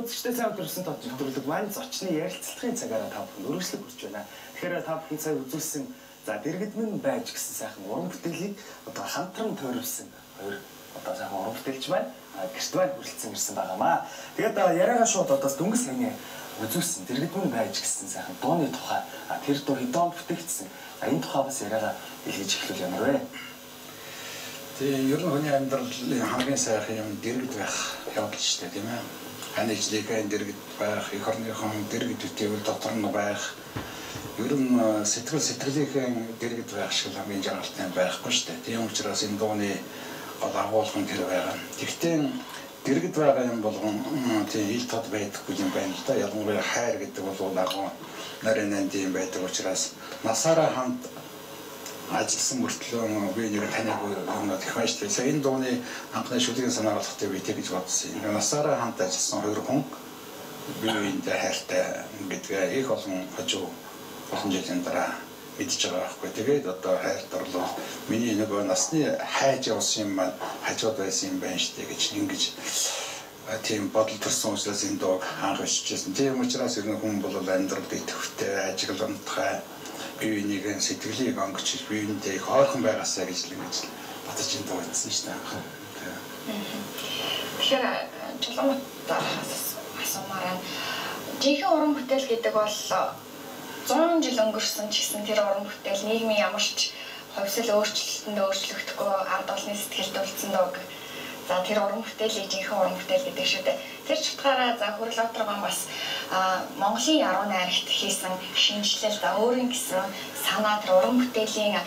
үзэгчдээ сайн өдрөсөн тод нэвтрүүлэг маань зочны ярилцлагын цагаараа та бүхэнд өргөжлөг хүрч байна. Тэгэхээр та бүхэн сая үзүүлсэн за дэргэд минь байж гэсэн сайхан уран бүтээлийг одоо хамтран тойрвсан хоёр одоо сайхан уран бүтээлч маань гэрт маань хүрэлцэн ирсэн байгаамаа. Тэгээд яриагаа шууд одоо дөнгөс саяны үзүүлсэн дэргэд минь байж гэсэн сайхан дууны тухай тэр дуу хэдэн бүтээгдсэн. Энэ тухай бас яриагаа хэлж эхлүүл ямар вэ? Тэгээ ер нь хүний амьдралын хамгийн сайхан юм дэргэд байх явдал шүү дээ, тийм ээ. Хань ижлэхэн дэргэд байх, эх орныхон дэргэд үтэйгэл дотор нь байх. Ер нь сэтгэлийнхэн дэргэд байх шиг хамгийн жаргалтай байхгүй шүү дээ. Тийм учраас энэ дууны гол агуулгын тэр байгаа. Тэгтээ дэргэд байгаа юм болгон тийм ил тод байдаггүй юм байна л да. Ялангуяа хайр гэдэг бол агуу нарийн юм байдаг учраас насаараа хамт ажилласан мөртлөө би нэг таныг өмнөд их байж тээ. Энэ дууны анхны шүлгийн санаагаалхтай битээ гэж бодсон. Насаараа хамт ажилласан хоёр хүн биеиндээ хайртай гэдгээ их олон хажуу олон жилийн дараа мэдж байгаа байхгүй. Тэгээд одоо хайрт орлоо миний нөгөө насны хайж явсан юм маань хажууд байсан юм байна штэ гэж ингэж тийм бодол төрсөн учраас энэ дуу анх өсчихсэн. Тийм учраас ер нь хүн бол амьдрал идэвхтэй ажиглалттай биеийн сэтгэлийг онгоч биеиндээ их ойрхон байгаасаа гэж л ингэж бодож энэ дуу хэлсэн шүү дээ. Тэгэхээр чулуумт асуумаар жинхэнэ уран бүтээл гэдэг бол 100 жил өнгөрсөн ч гэсэн тэр уран бүтээл нийгмийн ямар ч хувьсэл өөрчлөлтөнд өөрчлөгдөхгүй ард олонны сэтгэлд үлдсэн дуу. За тэр уран бүтээлийг жинхэнэ уран бүтээл гэдэг шүү дээ. Тэр ч утгаараа за Хүрэл Отрогон бас Монголын 10 найрагт хийсэн шинжилэл за өөрийн гэсэн санаа тэр уран бүтээлийн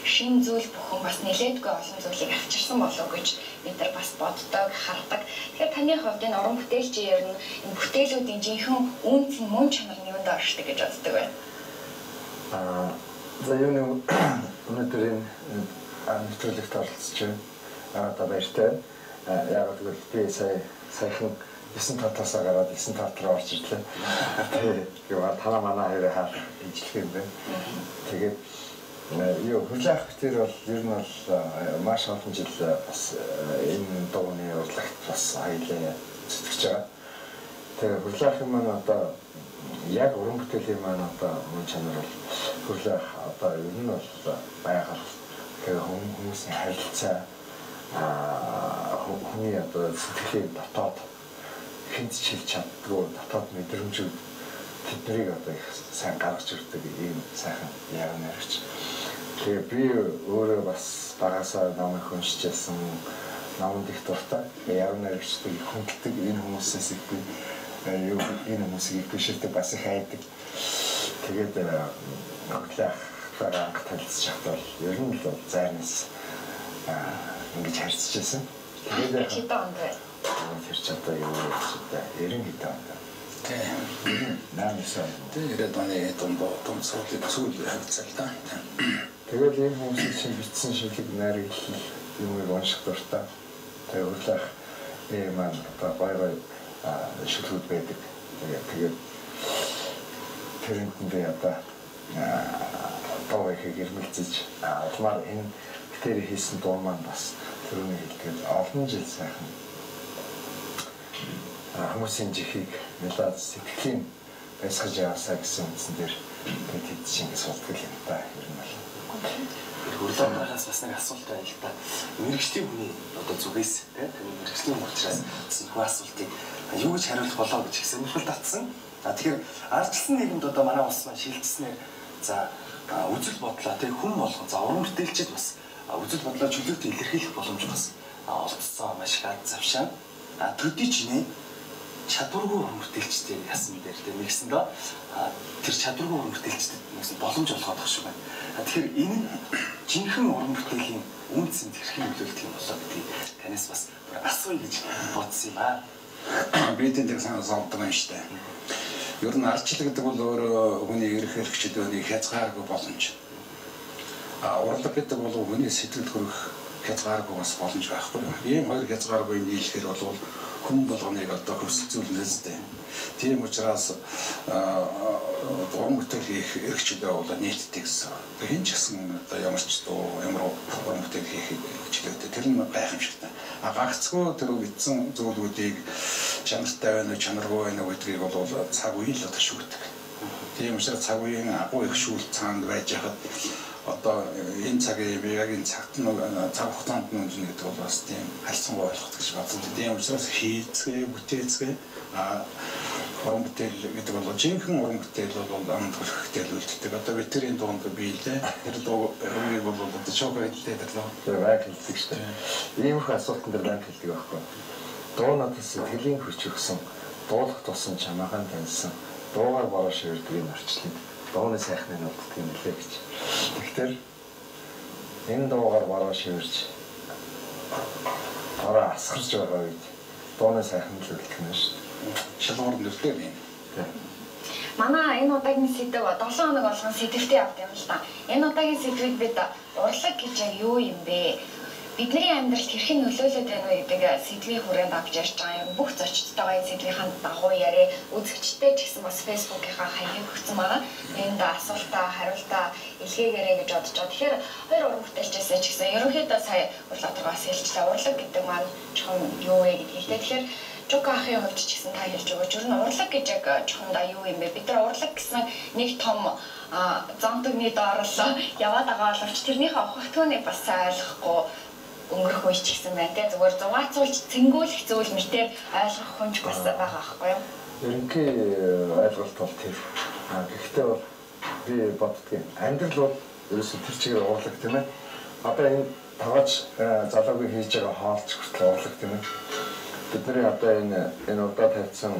шин зүйл бүхэн бас нэлээдгүй олон зүйлийг авчирсан болов гэж бид нар бас боддог, хардаг. Тэгэхээр таны хувьд энэ уран бүтээлч ер нь энэ бүтээлүүдийн жинхэнэ үнц нь мөн чанар нь юунд оршдог гэж боддог вэ? За юу өнөөдөр энэ нэвтрүүлэгт оролцож байна. Одоо баяртай. Яг л би саяхан 9 татасаа гараад 9 тат руу орж ирлээ. Тэгээд танаа манай хоёроо хаалт ижлэх юм байна. Тэгээд юу хүлээх битэр бол ер нь бол маш олон жил бас энэ дууны урлагт бас аялаа зүтгэж байгаа. Тэгээд хүлээх юм маань одоо яг уран бүтээлийн маань одоо мөн чанар бол хүлээх одоо ер нь бол байгаль тэгээд хүмүүсийн харилцаа хүний одоо сэтгэлийн дотоод хинт чилж чаддгүй дотоод мэдрэмжүүд тэднийг одоо их сайн гаргаж ирдэг ийм сайхан яруу найрагч. Тэгээ би өөрөө бас багасаа номыг уншижсэн номд их дуртай. Яруу найрагчдыг хүндэлдэг энэ хүмүүсээс их би энэ хүмүүсийг бишэрдэг бас их хайдаг. Тэгээд хөглөх дараа анх танилцж байхдаа ер нь л зайнаас ингэж харьцажсэн. Тэгээд хэдэн онд вэ? Тэр ч одоо юу вэ? 90 хэдэн онд. Тийм. Наамсаа. Тэгээд оны том суулыг сүүл хавцал та. Тэгээд энэ хүмүүсийн шиг бичсэн шилэг найраг юмыг унших дуртай. Тэгээд хөглөх маань одоо гой шилгүүд байдаг. Тэгээд тэрнтэнд би одоо тоогыг гэрмэлцэж улмаар энэ тэр хийсэн дуу маань бас түрүүний хэлдгээр олон жил сайхан хүмүүсийн жихийг мелод сэтгэлийн байсгаж яваасаа гэсэн үндсэн дээр тэд шингээс болтгол юм та ер нь бол. Хөрлөөнөөс бас нэг асуулт байна л да. Мэргэжлийн хүний одоо зүгээс тийм мэргэжлийн учраас нөхөө асуултыг юу гэж хариулах болоо гэж их сонирхол татсан. Тэгэхээр ардчилсан нийгэмд одоо манай улс маань шилжснээр за үзэл бодлоо тийм хүн болгон за уран бүтээлчд бас үзэл бодлоо чөлөөт илэрхийлэх боломж бас олдсон маш их завшаа. Төдий ч нэ чадваргүй уран бүтээлчтэй ясан дээр тийм нэгсэн доо тэр чадваргүй уран бүтээлчдэд нэгсэн боломж олгох шиг байна. Тэгэхээр энэ жинхэнэ уран бүтээлийн үнцэнд хэрхэн нөлөөлөх юм болоо гэдгийг танаас бас асууя гэж бодсон юм аа. Би тэндэг санаасавдаг юм штэ. Ер нь ардчлал гэдэг бол өөрөө хүний эрх хэрэгчдийн хязгааргүй боломж. Урлаг гэдэг бол хүний сэтгэл төрөх хязгааргүй бас боломж байхгүй. Ийм хоёр хязгааргүй нийлэхээр бол хүн болгоныг одоо хөсөлцүүлнэ зү. Тийм учраас уран бүтээл хийх эрхчлөө бол нийтдэг гэсэн. Хин ч гэсэн одоо ямар ч дуу ямар уран бүтээл хийх чөлөөтэй тэр нь байх юм шиг та. Гагцгүй тэр үгдсэн зүйлүүдийг чанартай байна уу, чанаргүй байна уу гэдгийг бол цаг үе л шүүгдэг. Тийм учраас цаг үеийн агуу их шүүлт цаанд байж хахад одоо энэ цагийн яг энэ цагт нь цаг хугацаанд нь үнэн гэдэг бол бас тийм харьцангуй ойлгох гэж бодсон. Тийм учраас хийцгээ, бүтээцгээ уран бүтээл гэдэг бол жинхэнэ уран бүтээл бол амт хөлхтэй үлддэг. Одоо ветерийн дунд биелээ. Тэр дуугийг бол одоо шок хэлдэг л. Тэр яг хэлдэг шүү дээ. Ийм их асуултан дээр баг хэлдэг байхгүй. Дуу надаас сэтгэлийн хүч өгсөн, дуулах тусам чамаахан таньсан, дуугаар бороо шивэрдэг энэ орчлын дууны сайхныг олддог юм лээ гэж. Тэгэхээр энэ дуугаар бороо шивэрж бороо асгарч байгаа үед дууны сайхан л үлдэх нь шүү дээ. Шалгуур нэртэй юм. Манай энэ удаагийн сэдв 7 хоног болгон сэдвтэй явд юм л та. Энэ удаагийн сэдвийг бид урлаг гэж яг юу юм бэ? Бидний амьдралд хэрхэн нөлөөлөд байна вэ гэдэг сэдвийн хүрээнд авч ярьж байгаа юм. Бүх зочдтойгоо энэ сэдвийн дагуу яриа, үзэгчтэй ч гэсэн бас Facebook-ийнхаа хаягийг өгсөн байгаа. Энд асуултаа, хариултаа илгээгээрэй гэж бодож байгаа. Тэгэхээр хоёр уран бүтээлчээс ч гэсэн ерөнхийдөө сая урлагтаргаас хэлжлээ. Урлаг гэдэг маань чухам юу вэ гэдгийг. Тэгэхээр Жука ахын хувьд ч гэсэн та хэлж өгөөч. Ер нь урлаг гэж яг чухамдаа юу юм бэ? Бид нар урлаг гэсэн нэг том зонтогны доорлоо яваад байгаа боловч тэрнийхээ ухагтгүйнийг бас ойлгохгүй өнгөрөх үе ч гэсэн байна. Тэ зүгээр зугаацуулж цэнгүүлэх зүйлмэртэй ойлгох хүнч бас байгаа байхгүй юу? Ерөнхий ойлголт бол тэр. Гэхдээ бол би боддгийн амьдрал бол ерөөсөө тэр чигээр урлаг тийм ээ. Одоо энэ таваач залуугийн хийж байгаа хоолч хүртэл урлаг тийм ээ. Бидний одоо энэ удаа тавьсан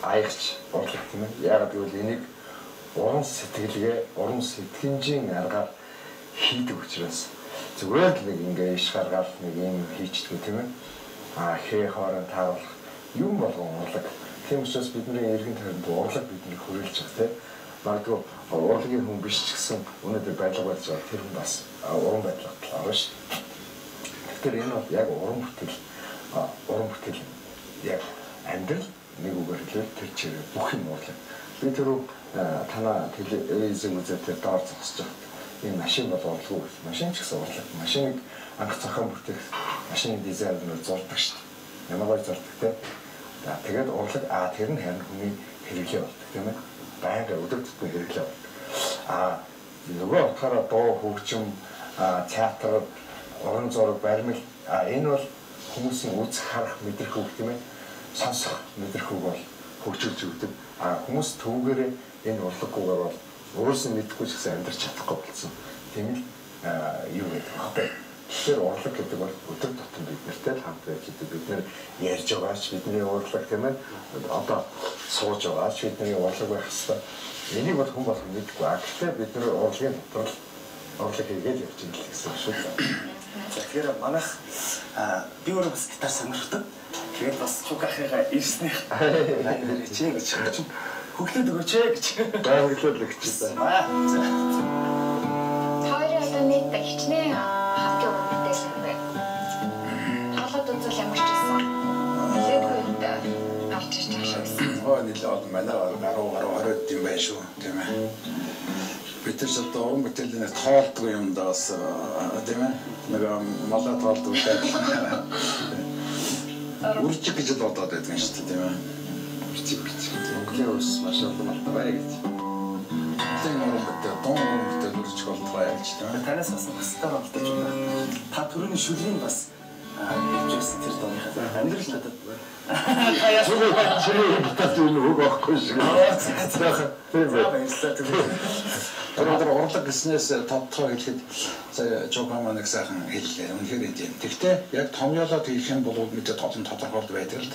аягч урлаг тийм ээ. Яагаад гэвэл энийг уран сэтгэлгээ, уран сэтгэмжийн аргаар хийдэг учраас зүгээр л нэг ингээ иш гаргаад нэг юм хийчихдэг тийм ээ. Хээ хоорон тааруулах юм болгон урлаг. Тийм учраас бидний эргэн тойронд урлаг бидний хүрээлж байгаа тийм. Магадгүй урлагийн хүн биш ч гэсэн өнөөдөр байдлага болж байгаа тэр хүн бас уран байдлаар авна ш. Тэгэхээр энэ бол яг уран бүтээл яг амьдрал нэг үгээр хэлбэл тэр чигээр бүх юм урлаг. Би тэр танаа телевизэн үзэлтэй доор зогсож байгаа. Энэ машин бол урлаггүй. Машин ч гэсэн урлаг. Машиныг анх зохион бүтээх машины дизайнер зурдаг шүү дээ. Ямаагаар зурдаг те. Тэгээд урлаг тэр нь харин хүний хэрэглээ болдог тийм ээ. Байнга өдөр тутмын хэрэглээ болдог. Нөгөө утгаараа дуу хөгжим, театр, уран зураг, баримл энэ бол хүмүүсийн үзэх, харах, мэдрэх үг тийм ээ. Сонсох, мэдрэх үг бол хөгжүүлж өгдөг. Хүмүүс түүгээрээ энэ урлаггүйгээр бол өөрөөс нь мэдхгүй ч гэсэн амьдрч чадахгүй болсон. Тийм л юу гэдэг вэ? Тэгэхээр урлаг гэдэг бол өдөр тутам бид нартай л хамт байж идэг. Бид нэр ярьж байгаач бидний урлаг тийм ээ. Одоо сууж байгаач бидний урлаг байх хэвээр. Энийг бол хүн болгон мэдгүй. Гэхдээ бид нэр урлагийн дотор л урлаг хийгээд явж байгаа л гэсэн шүү дээ. Тэгэхээр манайх би өөрөө бас гитар сонирхдаг. Тэгээд бас Чукахыгаа ирснэх чи гэж чинь хөглөөд өгөөч гэж. Хөглөөд өгч байна. Хоёроо одоо нийт хичнээн хамтын уран бүтээл юм байна. Тоглоод үзвэл ямар ч байсан. Нэлээд үед гарч ирж байгаа шүү. Нэлээд олон манай гаруу 20 юм байна шүү тийм ээ. Бид ч одоо уран бүтээлийн тоолдог юм даас тийм ээ. Нэг малаа тоолдог байх. Үржиг гэж бодоод байдаг юм шүү дээ тийм ээ. Үржиг гэж. Монголын ус маш олон байна гэж. Тийм уран бүтээл, дон уран бүтээл үржиг болтгоо яаж тийм ээ. Танаас бас өсөлтөөр болтож байна. Та түрүүний шүлийн бас хэлжсэн тэр дооныхаа амьдрал надад Чирээ битээс юу үг авахгүй шиг. Тэр урлаг гэснээс тодтоо хэлэхэд сая Жокама нэг сайхан хэллээ. Үнэхээр энэ. Тэгвэл яг томьёолоод хэлэх юм бол мэдээ тодорхойлд байдаг л.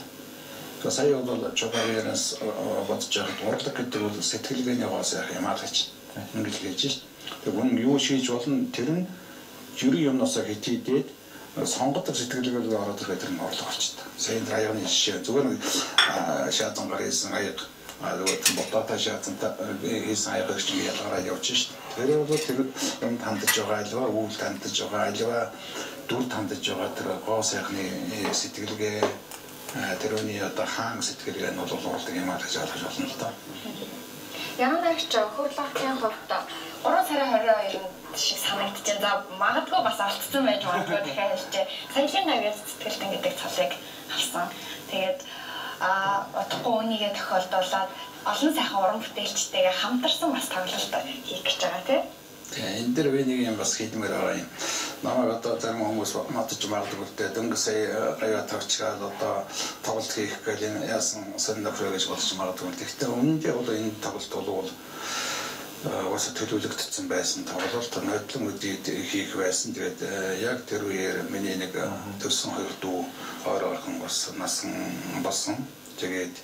Тэгэхээр сая бол Жокамаас бодож байгаа урлаг гэдэг бол сэтгэлгээний гоос юм аа гэж ингэж хэлж шít. Тэг үнэн юу шийдж болно тэр нь жюри юмнаас хэтийдээд сонгодог сэтгэлгээгээр ороод ирэх тэр нь урлаг болчихдог. Сая драйвны жишээ зүгээр шаазан гарсан аяг ботата шаазантай хийсэн аяг гэж ялгараа явж шít. Тэр бол тэр юм хандж байгаа альва үйл хандж байгаа альва дүр хандж байгаа тэр гоо сайхны сэтгэлгээ тэрөний одоо хаан сэтгэлгээ нь бол урлаг юм аа гэж ойлгож болно л доо. Янагч хөрлагын хувьд 3 сарын 22-нд шиг санагдчихээн. За магадгүй бас алдсан байж магадгүй дахиад хэлжээ. Саяхан авьяас сэтгэлтэн гэдэг цолыг авсан. Тэгээд удахгүй үнийгээ тохиолдуулаад олон сайхан уран бүтээлчтэйгээ хамтарсан бас тоглолт хийх гэж байгаа тийм. Энэ дээр би нэг юм бас хэлмээр байгаа юм. Намайг одоо зарим хүмүүс матж магадгүй те дөнгөж сая гаяа тавчгаад одоо тоглолт хийх гэж яасан сонирхол гэж бодож магадгүй. Гэхдээ өмнөдөө бол энэ тоглолт бол ус төлөвлөгдсөн байсан тоглолт нотлон үдийг хийх байсан. Тэгээд яг тэр үеэр миний нэг төрсөн хоёр дүү ойрхон бас насан болсон. Тэгээд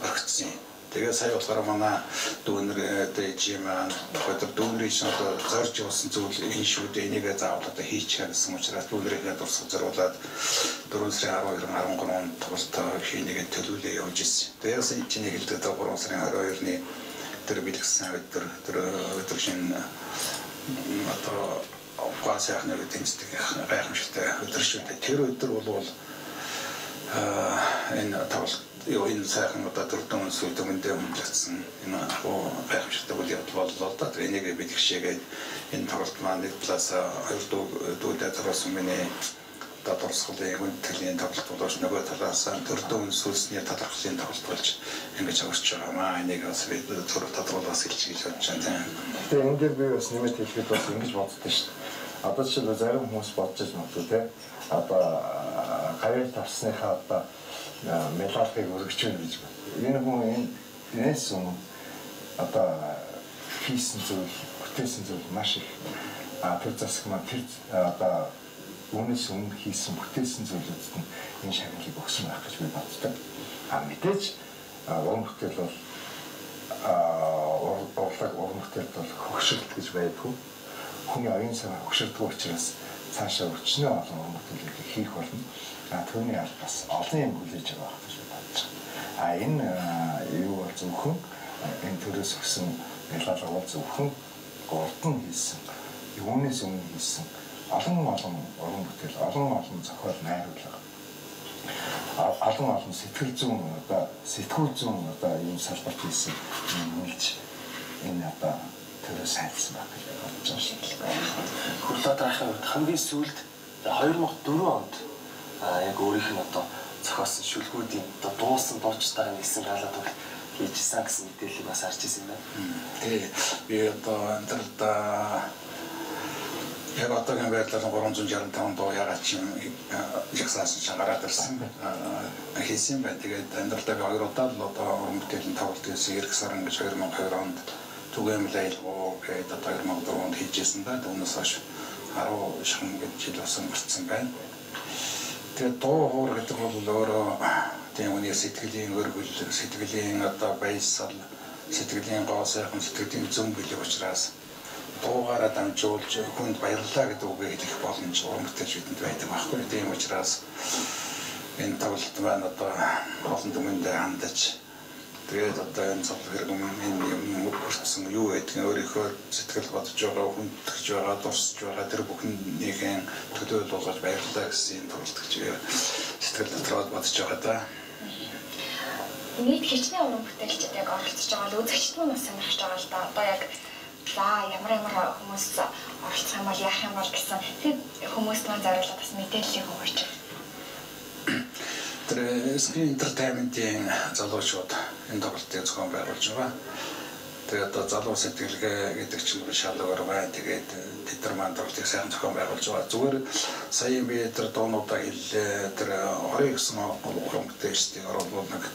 орхицсан. Тэгээ сая болохоор манай дүүнэр дэжим одоо дүүнэрийн чинь одоо зорж явсан зүйл энэ шүү дээ энийгээ заавал одоо хийчих гэсэн учраас дүүнэрийнхээ дурсах зориулаад 4 сарын 12-13 онд тоглолт хийнэгээ төлөвлөө явуулж ирсэн. Тэгээ сая чиний хэлдэг 3 сарын 22-ны тэр бэлгсэн өдөр шин одоо гасаахны тэнцдэг гайхамшигтай өдөр шүү дээ. Тэр өдөр бол энэ тоглолт энэ сайхан одоо дөрвөн сүлдэмэндээ өмжлөсөн энэ гайхамшигтай үйл явдал боллоо да. Энийг бэлгшээгээд энэ тоглолт маань нэг талаас хоёр дүүдэд зориулсан миний одоо дурсгалын хүндэтгэлийн тоглолт болооч нөгөө талаас дөрвөн сүлсний талархлын тоглолт болж ингэж өгч байгаамаа. Энийг бас би зөвхөн тодруулаас хэлж бодож байна. Тэгээ энэ дээр би бас нэмэлт хэлэхэд бас ингэж боддоо шүү дээ. Одоо жишээ зарим хүмүүс бодож байгаа юм те. Одоо гавьяа тавсныхаа одоо медалыг өргөж өгнө гэж байна. Энэ хүн энэс одоо хийсэн зүйл, бүтээсэн зүйл маш их төр засаг маань тэр одоо үүнээс өмнө хийсэн бүтээсэн зүйлүүдэд нь энэ шагналыг өгсөн байх гэж би боддог. Мэдээж уран бүтээл бол уран бүтээлд бол хөгшилт гэж байдгүй. Хүний оюун санаа хөгшөрдөг учраас цаашаа өчнөө олон уран бүтээлийг хийх болно. Түүний аль бас олон юм хүлээж байгаа гэж бодож байна. Энэ юу бол зөвхөн энэ төрөөс өгсөн ялгалгаа бол зөвхөн урд нь хийсэн, юунаас өмнө хийсэн олон уран бүтээл, олон зохиол найруулга, олон сэтгэл зүйн одоо юм салбарт хийсэн үйлч энэ одоо төрөөс хайсан байх гэж бодож байна. Хүрлээдрийн хувьд хамгийн сүүлд 2004 онд яг өөрийнх нь одоо зохиосон шүлгүүдийн одоо дуусан дуучдаар нэгсэн галаад хийжсэн гэсэн мэдээллийг бас харж ирсэн юм байна. Тэгээ би одоо энэ яг одоогийн байдлаар 365 дуу ягаад ч юм жагсаасан чинь гараад ирсэн. Хийсэн байна. Тэгээд амьдралдаа хоёр удаа л одоо уран бүтээлийн тоглолт хийсэн Эрх саран гэж 2002 онд түгээмэл айлгуу гэдэг одоо 2004 онд хийжсэн да. Түүнээс хойш 10 шин гэж жил болсон гарцсан байна. Тэгээд дуу хоор гэдэг бол өөрөө тийм үний сэтгэлийн өргөл, сэтгэлийн одоо баясгал, сэтгэлийн гоо сайхан, сэтгэлийн зөм билэг учраас дуугаараа дамжуулж хүнд баярлалаа гэдэг үгийг хэлэх боломж уран бүтээлч бидэнд байдаг байхгүй. Тийм учраас энэ тоглолт маань одоо олон түмэндээ хандаж тэгээд одоо энэ цогцол хэрэг энэ юм хүртсэн юу гэдгийг өөрийнхөө сэтгэл бодож байгаа, хүндэж байгаа, дурсж байгаа тэр бүхнийхээ төлөөлөл болгож баярлалаа гэсэн энэ тоглолт гэж сэтгэл дотроо бодож байгаа да. Нийт хичнээн уран бүтээлчид яг оролцож байгаа л үзэгчд нь бас сонирхож байгаа л да. Одоо яг ямар хүмүүс оролцох юм бол яах юм бол гэсэн тэр хүмүүст маань зориулаад бас мэдээллийг өгөөч. Тэр Screen Entertainment-ийн залуучууд энэ тоглолтыг зохион байгуулж байгаа. Тэгээд одоо залуу сэтгэлгээ гэдэг чинь шалгаар байна. Тэгээд тэд нар маань тоглолтыг сайхан зохион байгуулж байгаа. Зүгээр сая би тэр дуунуудаа хэллээ. Тэр 29 уран бүтээлчдийг оруулаад нэг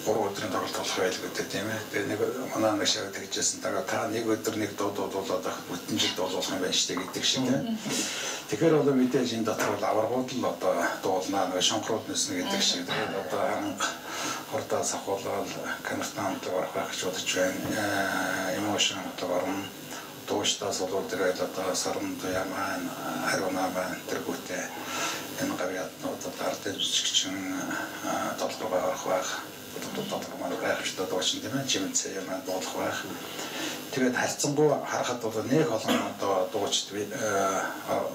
3 өдрийн тоглолт болох байлгүй тийм ээ. Тэгээ нэг манай нэг шавь тэгжсэн. Та нэг өдөр нэг дуу дуулаад авах бүтэн жил дуулах юм байна шүү дээ гэдэг шиг тийм. Тэгэхээр одоо мэдээж энэ дотор бол аваргууд л одоо дуулнаа нэг шонхрууд нэснэ гэдэг шиг. Тэгээд одоо хурдаа сахуулаад камертаанд орох байх гэж бодож байна. Эмошн одоо орно. Дуустаас болоо тэр одоо сарн туяа маань хариунаа маань тэргүүтээ энэ гавьяатнууд ардын жижигчин толгойгоо орох байх. Тодорхой маань гайхамшигтай дуучин тийм ээ чимэнцээ юм дуулах байх. Тэгээд харьцангуй харахад бол нэг олон одоо дуучид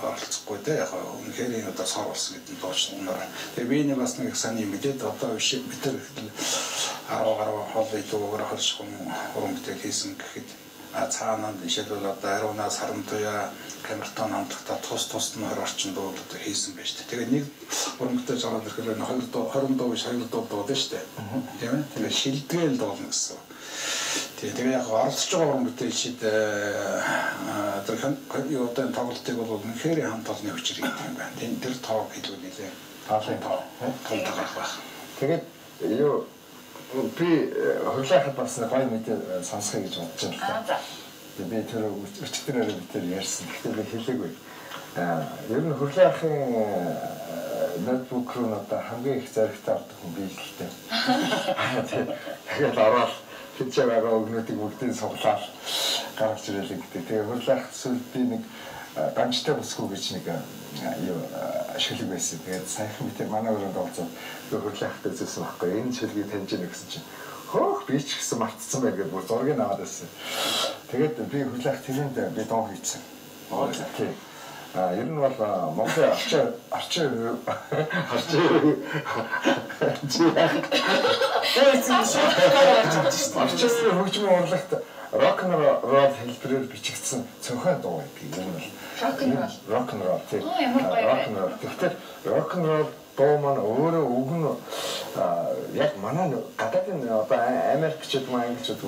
оролцохгүй те яг үнэхээр одоо сар болсон гэдэг дуучин нар. Тэгээд би нэг бас нэг сайн юм мэдээд одоо биш бид тэр 10 гаруй хол идүүгээр холшгүй уран бүтээл хийсэн гэхэд цаанаа жишээлбэл одоо ариунаа саран туяа камертон хамтлагта тус нь 20 орчим дуу хийсэн байж тээ. Тэгээд нэг бүрмэгтэй жаргал ирэхээр 20 дуу биш 2 дуу дууд нь шүү дээ. Тийм ээ. Тэгээ шилдгээл дуулна гэсэн. Тэгээ яг оролцож байгаа уран бүтээлчид тэр юу одоо тоглолтыг бол үнэхээр хамт олонны хүчээр хийдэг юм байна. Тэр тоог хэлвэл нэлээ таалын тоо байх. Тэгээд юу би хөрлөөхөд бас гоё мэдээ сонсхийг гэж бодож байна л да. Би тэр өчтөрөөр би тэр ярьсан. Гэхдээ би хэлээгүй. Ер нь хөрлөөхын ноутбук руу одоо хамгийн их зоригтой авдаг хүн би л гэдэг. Тэгээд ороод тэд байгаа өгнүүдийг бүгдийг суглаад гаргаж ирэлээ гэдэг. Тэгээ хөрлөөх эсвэл би нэг дамжтай босгүй гэж нэг юу шүлэг байсан. Тэгээд саяхан би манай өрөөнд олзоо хөрлөөхтэй зүйсэн байхгүй. Энэ шүлгийг таньж яах гэсэн чинь хөөх би ч гэсэн мартсан байгаад бүр зургийг аваад байсан. Тэгээд би хөрлөөх тэрэнд би доо хийсэн. Тийм. Ер нь бол Монголын арчин хөгжмийн урлагт рок-н-ролл хэлбэрээр бичигдсэн цонхой дуу гэдэг юм бол рок-н-ролл тийм рок-н-ролл. Тэгэхээр рок-н-ролл дуу маань өөрөө үг нь яг манай гадаадын одоо Америкчууд манайчууд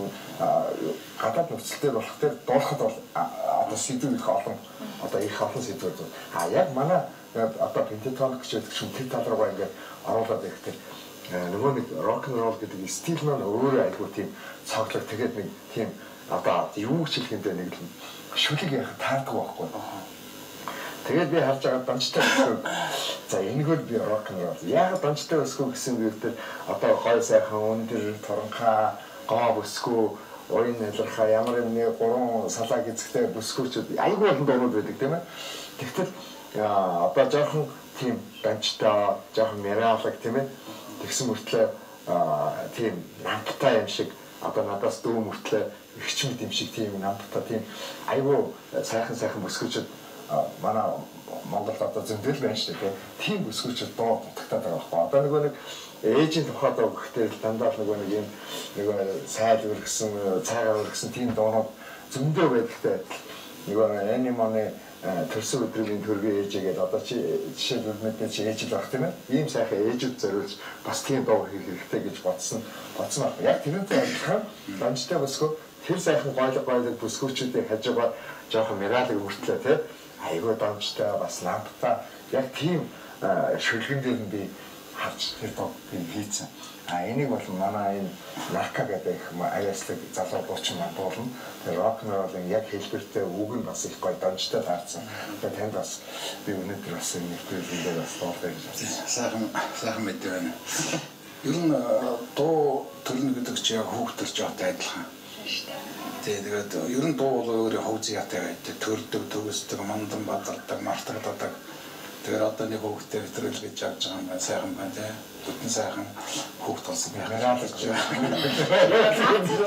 гадаад нөхцөлтэй болох дээр дуулахад бол одоо сэдв их олон одоо их олон сэдвүүд. Яг манай одоо пентатоник гэж байдаг юм тэр тал руугаа ингээд оруулаад ирэхдээ нөгөө нэг рок-н-ролл гэдэг стил маань өөрөө айгүй тийм цоглог тэгээд нэг тийм одоо юу ч хэлэхэд нэг шүлэг яхад таардаг байхгүй. Тэгээд би харж байгаа дончтой өсгөө. За энэгээр би рок-н-ролл. Яг дончтой өсгөө гэсэн үгтэй одоо гой сайхан өндөр торонхаа гоо өсгөө уян нэлэрхаа ямар нэг гурван салаа гизгтэй бүсгүүчүүд айгүй олон дуунууд байдаг тийм ээ. Тэгтэл одоо жоохон тийм дончтой, жоохон мэралаг тийм ээ. Тэгсэн мөртлөө тийм намттай юм шиг одоо надаас дүү мөртлөө ихчмэд юм шиг тийм намттай тийм айгүй сайхан бүсгүүчүүд манай Монголд одоо зөндөл байна шүү дээ. Тийм бүсгүүчүүд дуу дутагтаад байгаа байхгүй. Одоо нөгөө нэг ээжийн тухай дуу гэхдээ дандаа нөгөө нэг юм нөгөө сайл өргөсөн, цайгаа өргөсөн тийм дуунууд зөндөө байдагтай. Нөгөө аниманы төрсөн өдрийн төргийн ээжээгээд одоо чи жишээлбэл мэдээ чи ээж л баг тийм ээ. Ийм сайхан ээжүүд зориулж бас тийм дуу хийх хэрэгтэй гэж бодсон байна. Яг тэрнтэй адилхан дамжтай бүсгүй тэр сайхан гойлог бүсгүүчүүдийг хажуугаар жоохон мэралэг мөртлөө тийм айгүй дамжтай бас намттай яг тийм шүлгэн дээр нь би харж тэр доо би хийцэн. Энийг бол манай энэ нарка гэдэг их аяслаг залуу дуучин маань дуулна. Тэр рок-н-роллын яг хэлбэртэй үг нь бас их гоё дамжтай таарсан. Тэгээд танд бас би өнөөдөр бас энэ нэвтрүүлгээр бас дуулах гэж байна. Сайхан мэдээ байна. Ер нь дуу төрнө гэдэг чинь яг хүүхдэрч яваатай адилхан. Тэгээд ер нь дуу бол өөрөө хөвз яатай байдаг. Төрдөг, төгсдөг, мандан бадардаг, мартагдадаг. Тэгээд одоо нэг хүүхдээ нэвтрүүл гэж явж байгаа юм байна. Сайхан байна тий. Бүтэн сайхан хүүхд болсон байна.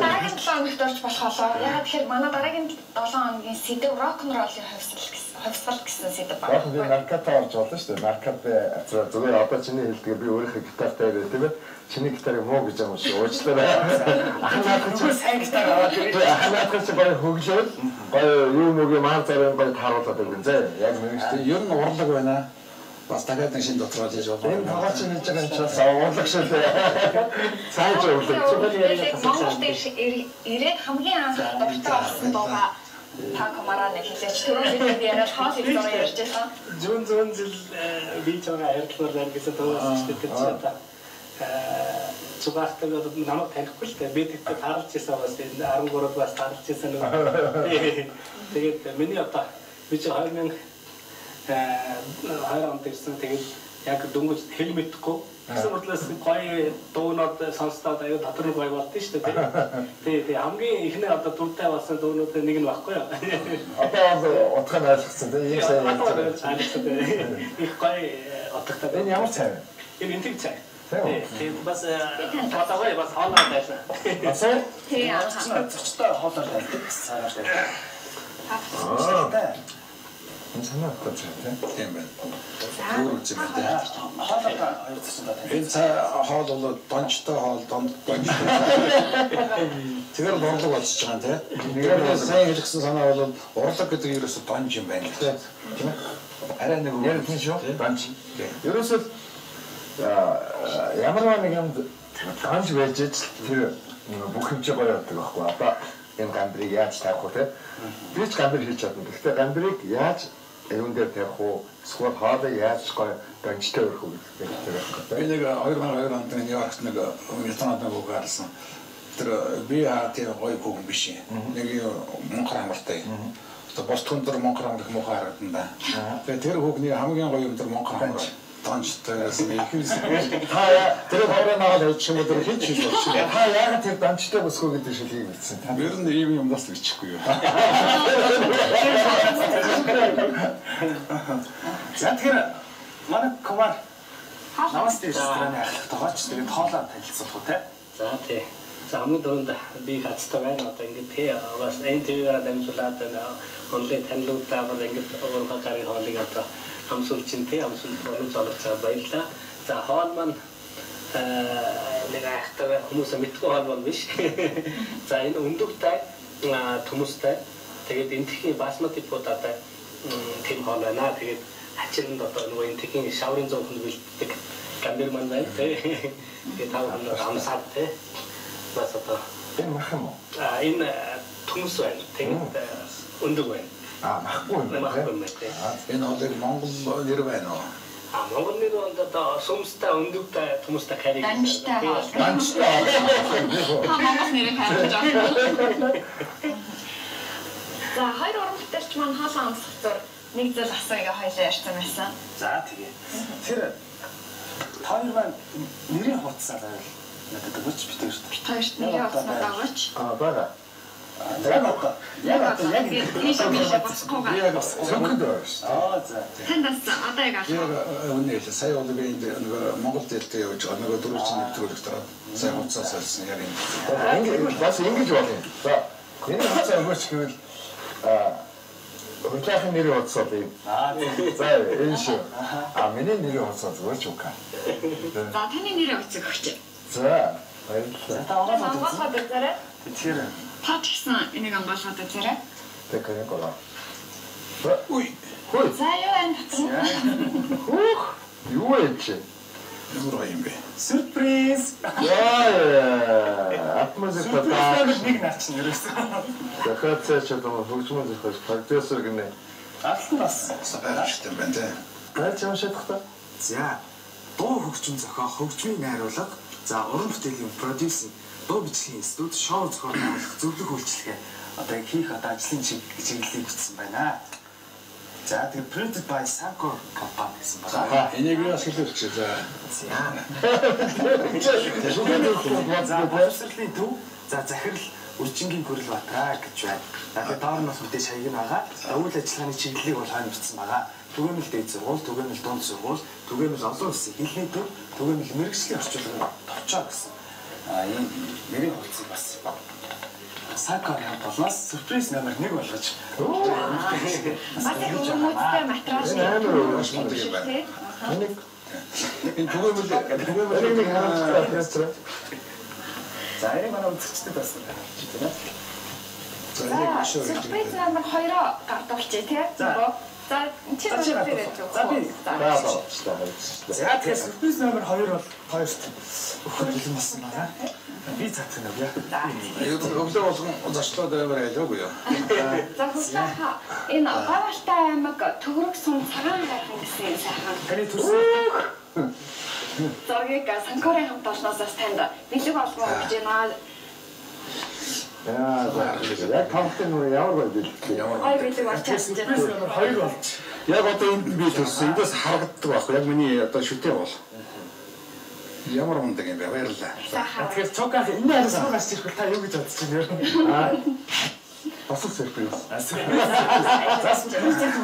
Дараагийн 7 хоногт орж болохоо. Ягаад тэгэхээр манай дараагийн 7 хоногийн сэдв рок-н-роллын хувьсгал гэсэн сэдв байна. Яг би наркатаа орж болно шүү дээ. Наркат би зүгээр одоо чиний хэлдгээр би өөрийнхөө гитартай ирээ тийм ээ. Чиний гитарыг муу гэж юм шиг уучлаарай. Ахнаад чи сайн гитар аваад ирээ. Ахнаад чи баг хөглөөд гоё юу мөгийн маар зарим баг тааруулаад өгөн зэ. Яг нэг шүү дээ. Ер нь урлаг байна. Бас дахиад нэг шинэ дотроо хийж болно. Энэ тоглож хийж байгаа юм чаас урлаг шүү дээ. Сайж урлаг. Монголд ирээд хамгийн анх дуртай болсон дууга та камараа нэг хэлээч. Түрүү бид яриад хоол хийж байгаа ярьж байсан. Зүүн зил би чамаа хайрлуулаар гэсэн дуусан шүү дээ. Тэр чинь Цугаартай намайг танихгүй л дээ. Би тэгтээ таарч ирсэн бас энэ 13-д бас таарч ирсэн нэг. Тэгээд миний одоо би чи 2000 онд ирсэн. Тэгээд яг дөнгөж хэл мэдэхгүй. Гэсэн мэтлээс гоё дуунууд сонслоод аюу татвар гоё болдсон шүү дээ. Тэгээд хамгийн ихний одоо дуртай болсон дуунуудын нэг нь баггүй юу? Одоо утгыг ойлгосон тийм ийм сайн ярьж байгаа. Их гоё утгатай. Энэ ямар цай вэ? Энэ энтэг цай. Тэгээд бас батавай бас хоолой байсан. Асаа? Тийм аа. Зочтой хоолой байдаг цаараа дээр. Энэ санаа тавьчих тийм байна. Өөр үзэг байна. Хоолой хоёр зочтой байна. Энэ хоол бол дончтой хоол, дончтой. Тэгэхээр урлаг болчихж байгаа тийм. Нэгээс сайн хэлсэн санаа бол урлаг гэдэг ерөөсө донж юм байна. Тийм ээ. Арай нэг Яг тийм шүү. Данч. Ерөөсөө ямар нэг юм данч байж тэр бүх юм чи гоё явдаг байхгүй. Одоо энэ гамбрыг яаж тавих вэ те? Би ч гамбрыг хийж чадна. Гэхдээ гамбрыг яаж юун дээр тавих уу? Эсвэл хоолыг яаж гоё данчтай өрөх үү гэх юм. Би нэг 2002 онд Нью-Йоркт нэг метанад нэг үг харсан. Тэр би тийм гоё бүгэн биш юм. Нэг Монгол амартай. Тэр бос түндэр Монгол амрах муухай харагдан да. Тэгээ тэр хүүхний хамгийн гоё юм тэр Монгол амар. Данчтайгаас ихээс тэр хоороо наваад явчих юм уу тэр хийж хийж болчих. Та яагаад тэр данчтай босгоо гэдэг шилхийг мэдсэн. Ер нь ийм юмнаас бичихгүй юу. За тэгэхээр манай комар намасте рестораны ахлах тогооч тэгээд хоолоо танилцуулах уу те. За тий. За хамгийн дөрөнд би хацтай байна. Одоо ингээд тий бас энтэйгээр дамжуулаад онлайн танилцуулаад ингээд өөрийнхөө гарын хоолыг одоо хамсуулчин тий хамсуулт болон золгоцоо баярлаа. За хоол маань нэг ахтай хүмүүс мэдгүй хоол бол биш. За энэ өндөгтэй хүмүүстэй тэгээд энтхийн басмати пуудаатай тийм хоол байна. Тэгээд ачинд одоо нөгөө энтхийн шаврын зовхонд бэлддэг гамбир маань байна тий. Тэгээд тав хамсаад тий бас одоо энэ мах юм уу? Энэ төмс байна. Тэгээд өндөг байна. Махгүй юм байна. Энэ хоолыг Монгол нэр байна уу? Монгол нэр одоо сүмстэй өндөгтэй төмстэй хариг. Данчтай хоол. Данчтай. Монгол нэрийг харж байгаа. За хоёр уран бүтээлч маань хоолоо амсгахаар нэг зүйл асууя хоёлаа ярьсан байсан. За тэгээ. Тэр хоёр маань нэрийн хуцсаар байвал надад өгч битээ шүү дээ. Хоёрт нэрээ авсан байгаач. Бага. Яг тийш босгоога. Яг зөвхөн дээр шүү. За. Тэндээс одоо яг алгаа. Үнэ хэлээ. Сая бол би энэ нэг Монгол дэлтэй явж байгаа нэг дөрөвчний нэвтрүүлэгт ороод сая хуцаас олсон яг юм. Ингээд бас ингэж болно. За. Энэ хацаа өгөөч гэвэл Хөтлөхийн нэрийн хуцаа би. За энэ шүү. Миний нэрийн хуцаа зөвөрч үка. За таны нэрээ өгч өгч. За. Баярлалаа. Та Онгоолгоод үзээрэй. тэгэхээр Та ч гэсэн энийг онгоолгоод үзээрэй. Тэгэхээр гоо. Уй. Хөөе. За юу энэ дотор? Хөөх. Юу вэ чи? Ямар юм бэ? сюрприз. Яа. Атмосфер Сюрприз нэг наач нэрээс. дахиад цааш одоо хөгжмөн зохиолч продюсер гинэ. Алтан бас Сабарчтай байна те. Яаж юм шатах та? За дуу хөгжим зохиох, хөгжмийн найруулга, за уран бүтээлийн продюсинг, дуу бичлэгийн студ, шоу зохиолох, зөвлөх үйлчлэгээ одоо яг хийх одоо ажлын чиглэлийг бичсэн байна. За тэгээ printed by Sanko компани гэсэн байна. Энийг бас хэлэх гэж за. За боловсролын төв, за захирал Үржингийн Гүрэл Батраа гэж байна. Тэгэхээр доор нь бас мэдээж хаяг нь байгаа. Үйл ажиллагааны чиглэлийг бол хойно бичсэн байгаа. Түгээмэл дээд сургууль, түгээмэл дунд сургууль, түгээмэл олон улсын хэлний төв, түгээмэл мэргэжлийн орчуулгын товчоо гэсэн. Ийм нэрийн хуудсыг бас Сакагийн хамт олноос сюрприз номер 1 болгож. Бас яг хүмүүсттэй материал шиг байна. Энэ түгээмэл нэг хаалт. За энэ манай үзэгчдэд бас тийм ээ. за энийг шоу Сюрприз номер 2-оо гардуулчих тий. За чи өөрөө За би За тэгэхээр сюрприз номер 2 бол хоёрт өгөх бэлэн болсон байна. Би цаатсан уу яа. өглөө болгон зарчлаад байвар ялаагүй юу? За хөтлөха энэ Гавалтай аймаг төгрөг сум цагаан гархан гэсэн сайхан. Таны төрсөн Зогийг Санкорын хамт олноосоос танд бэлэг олгоо гэж байна. яг тавтай нүр ямар байдгийг. Ой бэлэг олчихсан. сюрприз номер 2 болж. Яг одоо энд би төрсөн. Эндээс харагддаг байхгүй. Яг миний одоо шүтээ бол. Ямар мундаг юм бэ? Баярлалаа. Тэгэхээр цогоох энэ араас гарч ирэхгүй та юу гэж бодож байна вэ? Бас сюрприз. За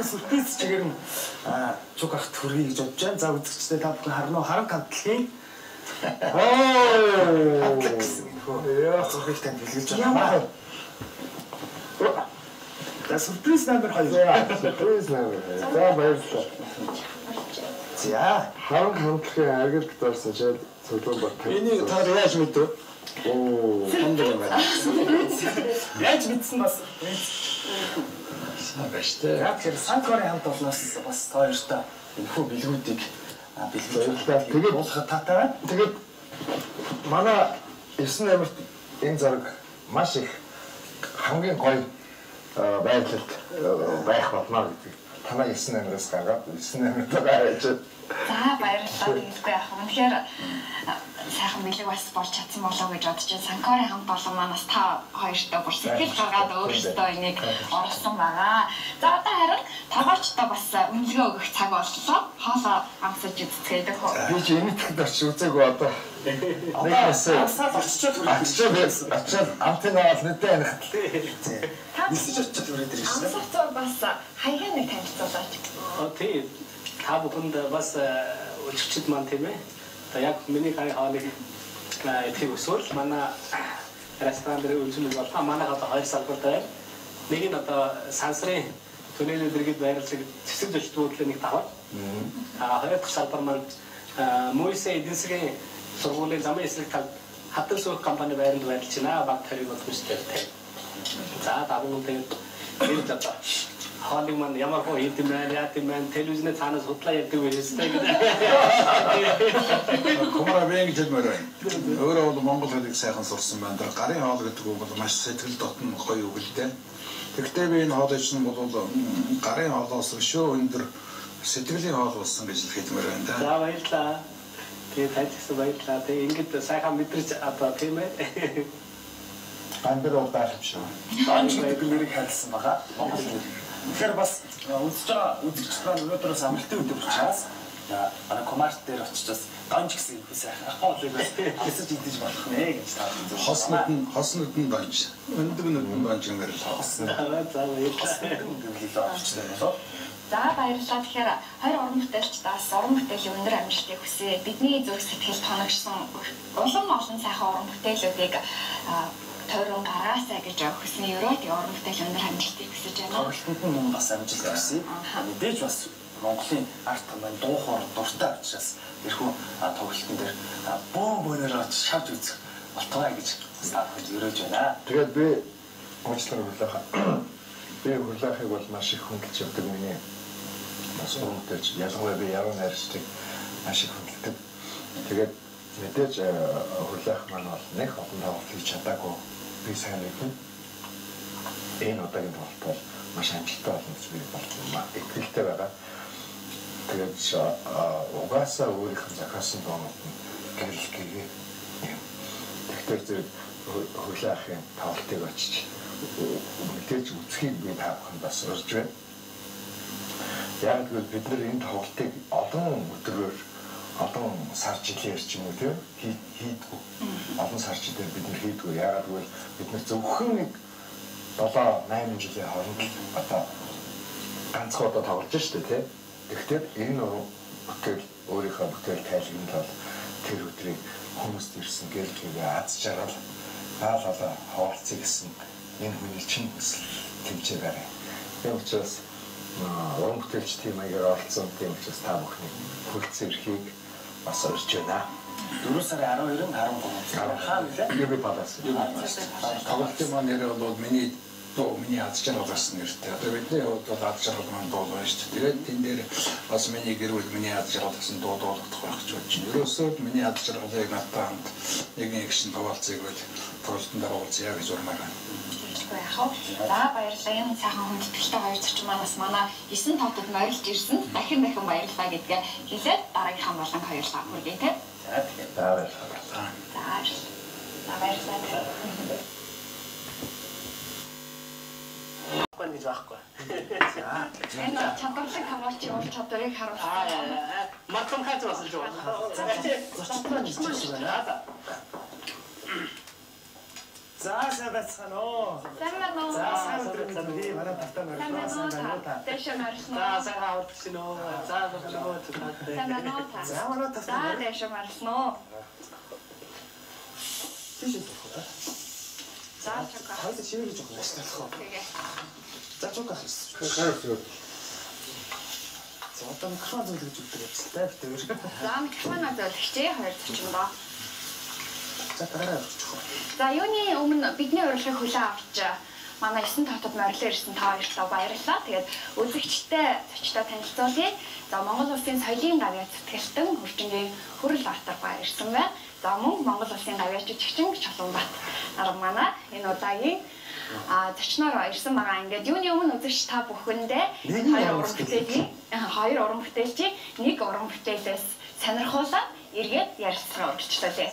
сюрприз чигээр нь цогоох төргий гэж бодож байна. За үзэгчдээ та бүхэн харна уу? Харан хамтлагийн хамтлаг гэсэн нөхөө. Цогоох танд бэлгэлж байна. За сюрприз номер 2. Сюрприз номер 2. За баярлалаа. За Харан хамтлагийн аргил дорсон чад цуглуун бат. Энийг та яаж мэдв? Оо, Хондор юм байна. яаж мэдсэн бас Байж тээ. Яг тэр Санкорын хамт олноос бас хоёртой энэхүү бэлгүүдийг бэлгүүлж тэгээд уулахад таатай байна. Тэгээд манай 9 номерт энэ зураг маш их хамгийн гоё байдлалд байх болно гэдэг. Танай 9 номероос гаргаад 9 номерт байж. За баярлалаа гэхгүй яах вэ? Тэгэхээр сайхан бэлэг бас болж чадсан болоо гэж бодож байна. Санкорын хамт олон манаас та хоёртой бүр сэтгэл гаргаад өөрсдөө энийг орсон байгаа. За одоо харин тоглолчдоо бас үнэлгээ өгөх цаг боллоо. Хоолоо амсаж үзцгээдэг хөө. Би ч эмэтгэд очиж үзээгүй одоо. Асаад очичод Ачаад антеннаал нүдэ анх. нисэж очичод үрээд ирж байна. Амсацаа бас хаягаа нэг танилцуулаач. Тийм. Та бүхэнд бас өчигчд маань тийм ээ. Одоо яг миний гай хаалыг идэхийг өсвөл манай ресторан дээр үйлчлүүлж болох манай одоо 2 салбартай байна. Нэг нь одоо сансрын төлөөлөл дэргэд байрлал цэцэг зөвлөлтүүд нэг тавар. Хоёр дахь салбар маань Мойсе эдийн засгийн сургуулийн замын эсрэг тал хатан суух компани байранд байрлаж байна. Баг тариг бол хүстэй тийм. За давуу тэгээд энэ одоо хоолыг маань ямар хөө хийдэм байх, яатим байх, телевизний цаанаас худлаа ярьдаг байжстай гэдэг. Комара бэнг хэлмээр байна. Өөрөө бол монгол хэлийг сайхан сурсан байна. Гарын хоол гэдэг үг бол маш сэтгэл дотн гоё үг л дээ. Тэгвэл би энэ хоолыг чинь бол гарын хоолоос шүү өндөр сэтгэлийн хоол болсон гэж хэлмээр байна да. За баярлалаа. Тэгээд тайлбарсан баярлалаа. Тэгээд ингэж сайхан мэдэрч одоо тийм ээ. Андэр бол байх юм шүү. Донч гэдэг нэрийг хайрлсан байгаа. Монгол нэр. Тэгэхээр бас үзэж байгаа үзэгчд маань өнөөдрөөс амралтын өдөр учраас манай комарт дээр очиж донж гэсэн их сайхан хоолыг асаж идэж болох нэ гэж таадаг. Хоснод нь донж. Өндөг нүдэн донж гэмээр л хосно. За баярлалаа. За баярлалаа. Тэгэхээр 20 уран бүтээлчдаас уран бүтээлийн өндөр амжилтыг хүсье. Бидний зүрх сэтгэл тоногсон олон сайхан уран бүтээлүүдийг тойрон гараасаа гэж хүсний өрөөд уран бүтээл өндөр амжилтыг хүсэж байна. Тоглолтод нь бас амжилт хүсье. Мэдээж бас Монголын арт маань дуу хоор дуртай учраас тэрхүү тоглолтын дээр бөөнөр очиж шавж үзэх болтугай гэж стартд өрөөж байна. Тэгээд би уучлаарай хүлээх. Би хүлээхийг бол маш их хүндэлж явдаг миний бас уран бүтээлч ялангуяа би яруу найрчдыг маш их хүндэлдэг. Тэгээд мэдээж хүлээх маань бол нэг олон тоглолт хийж чадаагүй. Би сайн мэднэ. Энэ удаагийн тоглолт бол маш амжилттай болно гэж би болов итгэлтэй байгаа. Тэгээд угаасаа өөрийнхөө захиасан доонууд нь гэрэлгээ. Тэгэхээр зэрэг хүлээхийн тоглолтыг очиж мэдээж үзхийг би та бүхэнд бас урьж байна. Яг л бид нар энэ тоглолтыг олон өдрөөр олон сар жилээр ч юм уу тийм хийдгүү. Олон сар жилээр бид нар хийдгүү. Яагаад гэвэл бид нар зөвхөн нэг 7-8 жилийн хооронд одоо ганцхан удаа тоглож штэ тийм. Тэгэхээр энэ бүтээл өөрийнхөө бүтээл тайлгнал бол тэр өдрийг хүмүүст ирсэн гэрэлгээ аз жаргал хаалаа хаалцыг гэсэн энэ хүний чинь тэмцээ барай. Тийм учраас уран бүтээлч тийм маягаар оролцсон тийм учраас та бүхний хүрэлцэн эрхийг бас урьж байна. 4 сарын 12-нд 13 хаа нэлээ? Би балаас. Тоглолтын маань нэр бол миний аз жаргал гэсэн нэртэй. Одоо бидний хувьд бол аз жаргал маань дуу байна шүү дээ. Тэгээд тэн дээр бас миний гэр бүл миний аз жаргал гэсэн дуу дуулах байх гэж бодож байна. Ерөөсөө миний аз жаргалыг надад хамт нэг гişin тоглолцыг бол тоглолтын дараа уулзъя гэж урмаар байна. Яхав. За баярлалаа. Энэ сайхан хүндэтгэлтэй хоёр зочин манаас манай 9 тоглолтод морилж ирсэн. Дахин баярлалаа гэдгээ хэлээд дараагийнхаа болон хоёрлаа хүргэе те. За тэгээд баярлалаа. За баярлалаа. Гэн гэж байхгүй. За энэ чадварлаг хамгаалч уул чадварыг харуулсан. Мартам хаач болсон шүү. За сайн байцгаана уу. Сайн байна уу? За сайн өдрөө би манай тавтаа морилсан сайн байна уу та. Дэшэ марсан. За сайн хаварсан уу. За болчихгоо таатай. Сайн байна уу та. За манай тавтаа. За дэшэ марсан уу. Тийш үү. За чука. Хойд шивэр гэж байна шүү дээ. За чука хийсэн. Хайрцаг. За одоо микрофон зөвлөж өгдөг явцтай битээр. За микрофоноо зөвлөгчээ хоёр зочин ба. За тараа авчих. За юуны өмнө бидний урилгыг хүлээн авч манай 9 татад морилоо ирсэн та хоёртаа баярлалаа. Тэгээд үзэгчтэй зочдоо танилцуулъя. За Монгол Улсын соёлын гавьяа зүтгэлтэн Хөржингийн Хүрлбаатар баяр ирсэн байна. За мөн Монгол Улсын гавьяа жүжигчин Чулуунбат нар манай энэ удаагийн зочноор ирсэн байгаа. Ингээд юуны өмнө үзэгч та бүхэндээ хоёр уран бүтээлчийг нэг уран бүтээлээс сонирхуулаад эргээд ярилцлага үргэлжлүүлье.